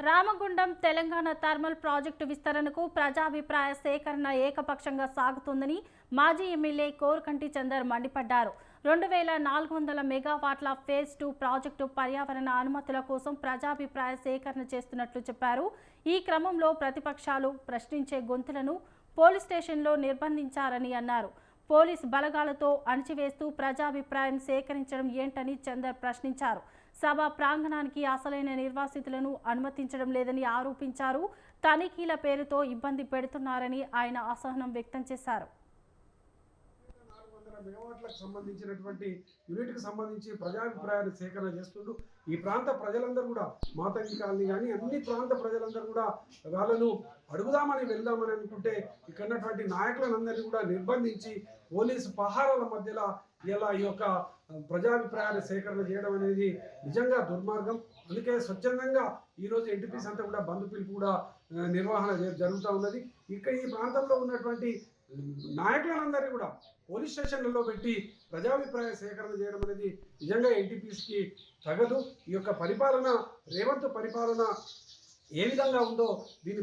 Ramagundam Telangana thermal project విస్తరణకు ప్రజాభిప్రాయ సేకరణ ఏకపక్షంగా సాగుతుందని మాజీ ఎమ్మెల్యే కోరుకంటి చందర్ మండిపడ్డారు. 2400 మెగావాట్ల ఫేజ్ 2 ప్రాజెక్టు పర్యావరణ అనుమతుల కోసం ప్రజాభిప్రాయ సేకరణ చేస్తున్నట్లు చెప్పారు. ఈ క్రమంలో ప్రతిపక్షాలు ప్రశ్నించే గొంతులను పోలీస్ స్టేషన్లో నిర్బంధించారని అన్నారు. పోలీస్ బలగాలతో అణచివేస్తూ ప్రజాభిప్రాయం సేకరించడం ఏంటని చందర్ ప్రశ్నించారు. సభ ప్రాంగణానికి అసలైన నిర్వాసితులను అనుమతించడం లేదని ఆరోపించారు. తనిఖీల పేరుతో ఇబ్బంది పెడుతున్నారని ఆయన అసహనం వ్యక్తం చేశారు. మెగావాట్లకు సంబంధించినటువంటి యూనిట్కి సంబంధించి ప్రజాభిప్రాయాలు సేకరణ చేస్తుంటూ ఈ ప్రాంత ప్రజలందరూ కూడా మాతంగి కాలనీ కానీ అన్ని ప్రాంత ప్రజలందరూ కూడా వాళ్ళను అడుగుదామని వెళ్దామని అనుకుంటే ఇక్కడ ఉన్నటువంటి నాయకులందరినీ కూడా నిర్బంధించి పోలీసు పహారాల మధ్యలో ఇలా ఈ యొక్క ప్రజాభిప్రాయాల సేకరణ చేయడం అనేది నిజంగా దుర్మార్గం. అందుకే స్వచ్ఛందంగా ఈరోజు ఎన్టీపీసీ అంతా కూడా బంధు పిలుపు కూడా నిర్వహణ జరుగుతూ ఉన్నది. ఇక్కడ ఈ ప్రాంతంలో ఉన్నటువంటి నాయకులందరినీ కూడా పోలీస్ స్టేషన్లలో పెట్టి ప్రజాభిప్రాయ సేకరణ చేయడం అనేది నిజంగా ఎన్టీపీసీకి తగదు. ఈ యొక్క పరిపాలన రేవంత్ పరిపాలన ఏ విధంగా ఉందో దీన్ని